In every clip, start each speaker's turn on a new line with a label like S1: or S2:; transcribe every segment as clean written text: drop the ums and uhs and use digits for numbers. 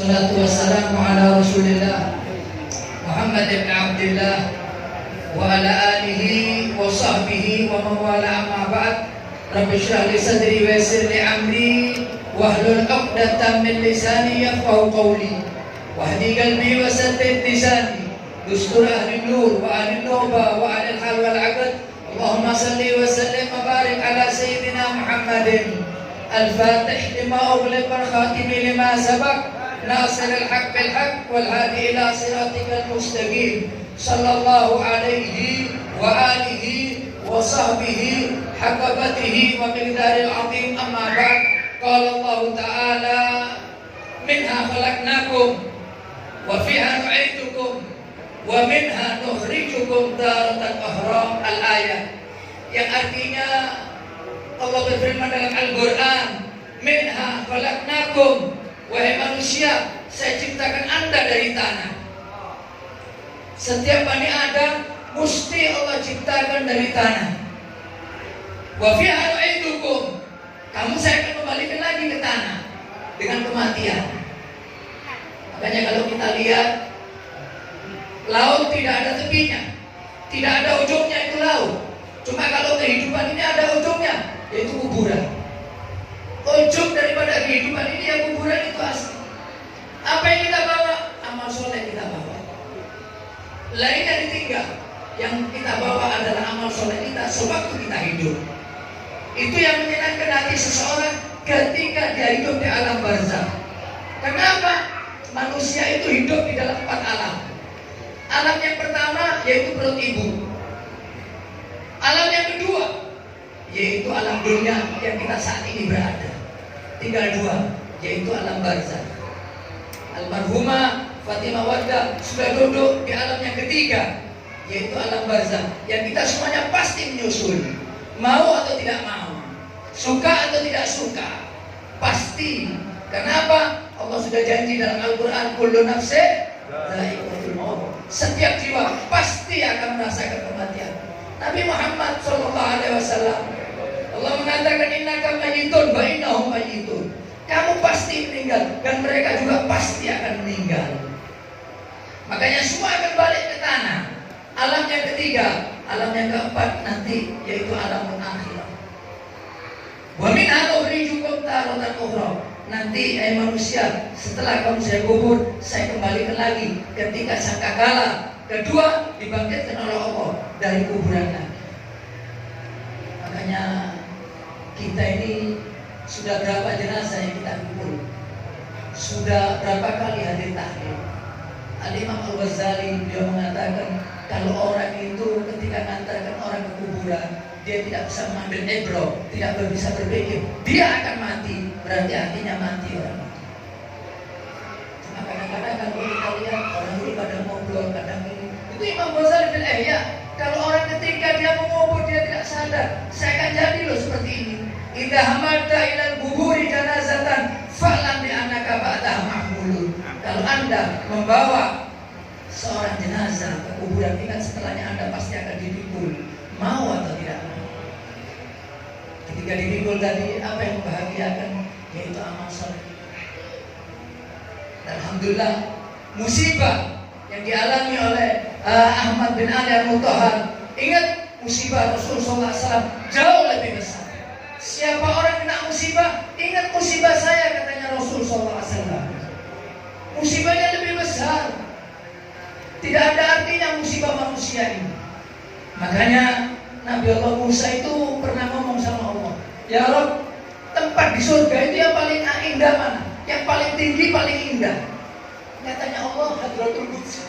S1: Salatu wassalamu ala Rasulillah Muhammad ibn Abdullah wa ala alihi wa sahbihi wa mawala amma ba'd. Rabbi shrah li sadri wa yassir li amri wahlul 'uqdatam min lisani yafqahu qawli wahdi qalbi wa saddid lisani dustur ahli nur wa ahli nuba wa ahli al-hal wal 'aqd. Allahumma salli wa sallim wa barik ala sayyidina Muhammadin al-fatih lima ughliq wal khatim lima sabaq ناصر الحق بالحق والهادي إلى صراطك المستقيم صلى الله عليه وآله وصحبه حق قدره ومقدار العظيم. أما بعد قال الله تعالى منها خلقناكم وفيها نعيدكم ومنها نخرجكم تارة أخرى. Al-ayat yang artinya Allah berfirman dalam Al-Quran, minha khalaqnakum, wahai manusia, saya ciptakan Anda dari tanah. Setiap Bani Adam mesti Allah ciptakan dari tanah. Wa fiha nu'idukum, kamu saya akan kembalikan lagi ke tanah dengan kematian. Makanya kalau kita lihat laut tidak ada tepinya, tidak ada ujungnya itu laut. Cuma kalau kehidupan ini ada ujungnya, yaitu kuburan. Ujung daripada kehidupan ini yang kuburan itu asli. Apa yang kita bawa? Amal soleh kita bawa. Lainnya ditinggal. Yang kita bawa adalah amal soleh kita sewaktu kita hidup. Itu yang menyenangkan hati seseorang ketika dia hidup di alam barzakh. Kenapa? Manusia itu hidup di dalam 4 alam. Alam yang pertama yaitu perut ibu. Alam yang kedua yaitu alam dunia yang kita saat ini berada. Tinggal 2, yaitu alam barzakh. Almarhumah Fatimah Waddah sudah duduk di alam yang ketiga, yaitu alam barzakh, yang kita semuanya pasti menyusul. Mau atau tidak mau, suka atau tidak suka, pasti. Kenapa? Allah sudah janji dalam Al-Quran, kullu nafsin dha'iqatul maut. Setiap jiwa pasti akan merasakan kematian. Nabi Muhammad SAW, Allah mengatakan innaka mayyitun wa innahum mayyitun. Kamu pasti meninggal dan mereka juga pasti akan meninggal. Makanya semua akan balik ke tanah. Alam yang ketiga, alam yang keempat nanti yaitu alam akhirah. Wa minha nukhrijukum taratan ukhra. Nanti manusia, setelah kamu saya kubur, saya kembalikan lagi ketika sangkakala kedua dibangkitkan oleh Allah dari kuburan lagi. Makanya kita ini sudah berapa jenazah yang kita kubur? Sudah berapa kali hadir tahlil? Al-Imam Al-Ghazali beliau mengatakan kalau orang itu ketika mengantarkan orang ke kuburan, dia tidak bisa mengambil ibroh, tidak bisa berpikir, dia akan mati, berarti artinya mati orang itu. Cuma kadang-kadang kalau kita lihat orang ini pada ngobrol, kadang ini itu Imam Ghazali bil Ihya. Kalau orang ketika dia mengubur dia tidak sadar, saya akan jadi loh seperti ini. Idza hamadta ilal kuburi janazatan fa'lam bi annaka ba'daha mahmulun. Kalau Anda membawa seorang jenazah ke kuburan, ingat setelahnya Anda pasti akan dipikul, mau atau tidak mau. Ketika dipikul tadi, apa yang membahagiakan? Yaitu amal soleh. Alhamdulillah, musibah yang dialami oleh Ahmad bin Ali Al-Mutahhar, ingat musibah Rasulullah SAW jauh lebih besar. Siapa orang kena musibah, ingat musibah saya, katanya Rasulullah SAW. Musibahnya lebih besar. Tidak ada artinya musibah manusia ini. Makanya Nabi Allah Musa itu pernah ngomong sama Allah, ya Rabb, tempat di surga itu yang paling indah mana? Yang paling tinggi, paling indah. Katanya Allah, Hadratul Quds.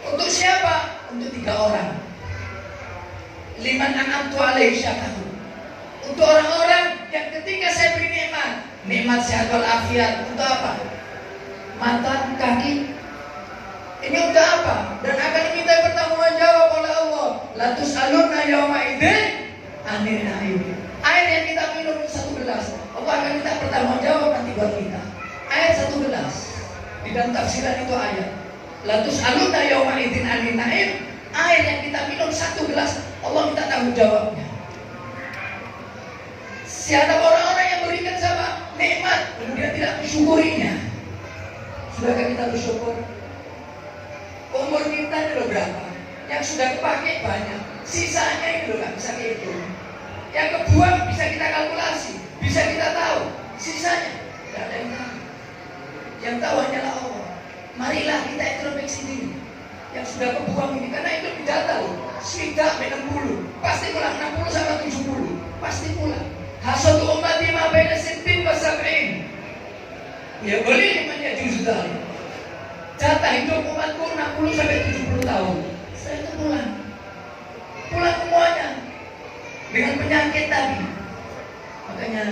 S1: Untuk siapa? Untuk 3 orang. Liman an'amtu alaihi syakaru. Untuk orang-orang yang ketika saya beri nikmat sehat walafiat. Untuk apa? Mata, kaki. Ini untuk apa? Dan akan diminta pertanggungjawab oleh Allah. La tus'alunna yawma idzin 'anil na'im. Air yang kita minum 1 gelas, Allah akan minta pertanggungjawab nanti buat kita. Air 1 gelas. Di dalam tafsiran itu ayat. La tus'alunna yawma idzin 'anil na'im. Air yang kita minum 1 gelas, Allah minta tanggung jawabnya. Siapa orang-orang yang berikan sama nikmat kemudian tidak mensyukurinya, Sudahkah kita bersyukur? Umur kita ini loh berapa? Yang sudah kepake banyak, sisanya ini loh gak bisa dihitung. Yang kebuang bisa kita kalkulasi, bisa kita tahu, sisanya gak ada yang tahu. Yang tahu hanyalah Allah. Marilah kita introspeksi diri. Yang sudah kebuang ini, karena itu didata loh. Sudah 60, pasti pulang 60 sama 70, pasti pulang. Hasatu ummati ma baina sittin wa sab'in. Ya boleh namanya juzul. Jatah hidup umatku 60 sampai 70 tahun. Setelah itu pulang. Pulang semuanya. Dengan penyakit tadi. Makanya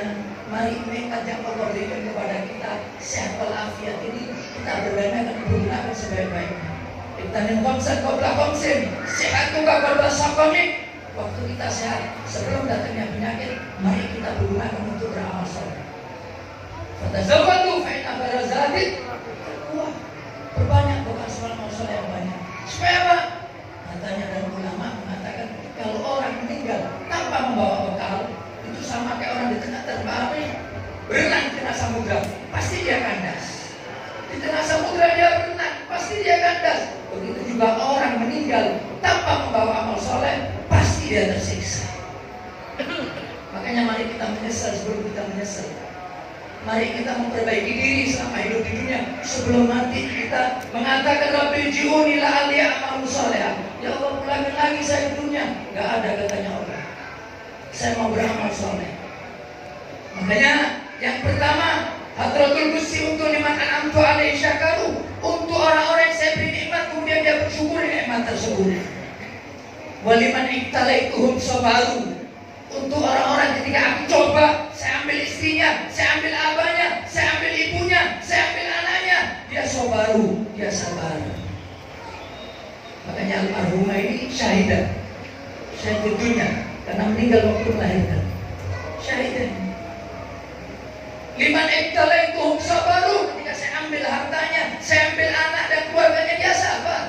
S1: mari nikmat yang Allah berikan kepada kita sehat walafiat ini kita berbenahkan gunakan sebaik-baiknya. Ibtanin khamsan qabla khamsin, sehatku qabla saqamik. Waktu kita sehat sebelum datangnya penyakit, mari kita gunakan untuk beramal saleh. Fatazawwadu fa inna khairaz zadi taqwa. Perbanyak bekal amal saleh yang banyak. Supaya apa? Katanya dan ulama mengatakan kalau orang meninggal tanpa membawa bekal itu sama kayak orang di tengah terbang berenang di tengah samudra, pasti dia kandas. Di tengah samudra dia berenang, pasti dia kandas. Begitu juga orang meninggal tanpa membawa amal soleh, pasti dia tersiksa. Makanya mari kita menyesal sebelum kita menyesal. Mari kita memperbaiki diri selama hidup di dunia. Sebelum mati kita mengatakan Rabbi ji'uni la'alli a'malu shalihan. Ya Allah, pulangin lagi saya di dunia. Gak ada katanya Allah. Saya mau beramal soleh. Makanya yang pertama, hadratul kursi untuk liman an'amtu alaihi syakaru. Untuk orang-orang yang saya beri nikmat kemudian dia bersyukur nikmat tersebut. Waliman ibtalaituhum sabaru. Untuk orang-orang ketika aku coba, saya ambil istrinya, saya ambil abahnya, saya ambil ibunya, saya ambil anaknya, dia sabaru, dia sabar. Makanya almarhumah ini syahidah, syahid dunia karena meninggal waktu melahirkan. Syahidah. Liman ibtalaituhum sabaru, ketika saya ambil hartanya, saya ambil anak dan keluarganya, dia sabar.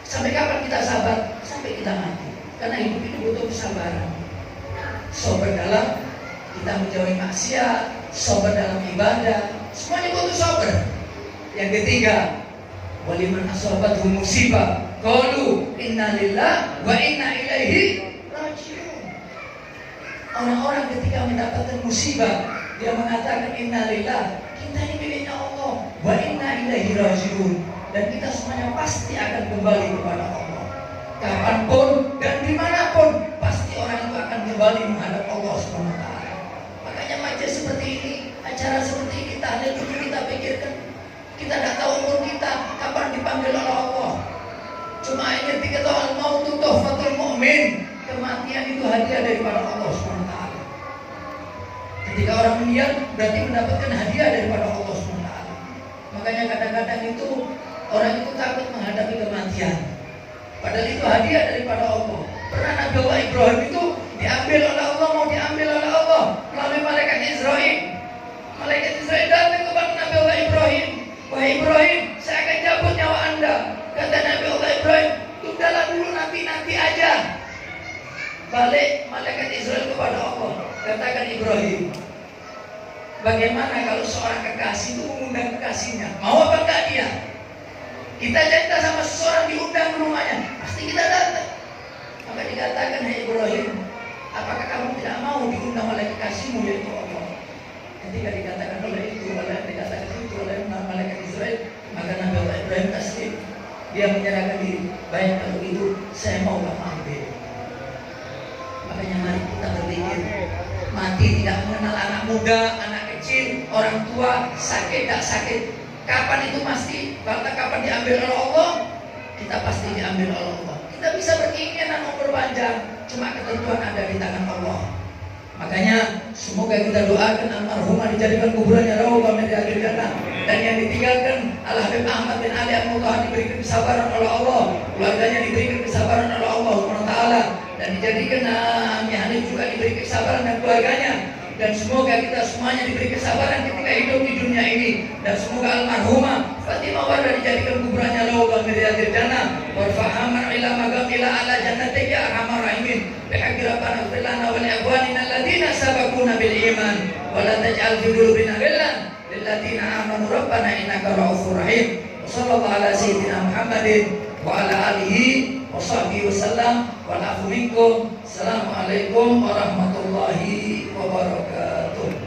S1: Sampai kapan kita sabar? Sampai kita mati. Karena hidup ini butuh kesabaran. Sabar dalam kita menjauhi maksiat, sabar dalam ibadah, semuanya butuh sabar. Yang ketiga, waliman asabathu musibah qalu inna lillahi wa inna ilaihi raji'un. Orang-orang ketika mendapatkan musibah, dia mengatakan inna lillahi, kita ini miliknya Allah, wa inna ilaihi raji'un, dan kita semuanya pasti akan kembali kepada Allah. Kapanpun dan dimanapun pasti orang itu akan kembali menghadap Allah SWT. Makanya majelis seperti ini, acara seperti ini kita hanya dulu kita pikirkan. Kita tidak tahu umur kita kapan dipanggil oleh Allah. Cuma ini kita tahu al-mautu tuhfatul mu'min. Kematian itu hadiah daripada Allah SWT. Ketika orang meninggal berarti mendapatkan hadiah daripada Allah SWT. Makanya kadang-kadang itu orang itu takut menghadapi kematian. Padahal itu hadiah daripada Allah. Pernah Nabi Allah Ibrahim itu diambil oleh Allah, mau diambil oleh Allah melalui malaikat Israel. Malaikat Israel datang kepada Nabi Allah Ibrahim. Wahai Ibrahim, saya akan cabut nyawa anda. Kata Nabi Allah Ibrahim, tundahlah dulu nanti aja. Balik malaikat Israel kepada Allah. Katakan Ibrahim, bagaimana kalau seorang kekasih itu mengundang kekasihnya? Mau apa enggak dia? Kita cinta sama seseorang diundang ke rumahnya, pasti kita datang. Maka dikatakan, hai Ibrahim, apakah kamu tidak mau diundang oleh kekasihmu yaitu Allah? Ketika dikatakan oleh malaikat Israel, maka Nabi Allah Ibrahim taslim. Dia menyerahkan diri. Baik kalau itu, saya mau ambil. Makanya mari kita berpikir, mati tidak mengenal anak muda, anak kecil, orang tua, sakit tak sakit. Kapan itu pasti, kapan diambil oleh Allah, kita pasti diambil oleh Allah. Kita bisa berkeinginan umur panjang, cuma ketentuan ada di tangan Allah. Makanya semoga kita doakan almarhumah dijadikan kuburannya raudhah min riyadil jannah, dan yang ditinggalkan Al Habib Ahmad bin Ali Al-Mutahhar diberikan kesabaran oleh Allah, keluarganya diberikan kesabaran oleh Allah SWT, dan dijadikan Hanif juga diberi kesabaran dan keluarganya. Dan semoga kita semuanya diberi kesabaran ketika hidup di dunia ini. Dan semoga almarhumah Fatimah Wardah dijadikan kuburannya raudhah min riyadil jannah, warfa'aman ila magamila ala jannatika ya arhamar rahimin. Bihaqqi rabbana ighfir lana wa li ikhwanina alladziina sabaquna bil iman wa la taj'al fi qulubina ghillan lilladzina amanu rabbana innaka ra'ufur rahim. Wassallallahu ala sayyidina Muhammadin wa ala alihi wa sahbihi wasallam. Wal afu minkum. Assalamualaikum warahmatullahi wabarakatuh.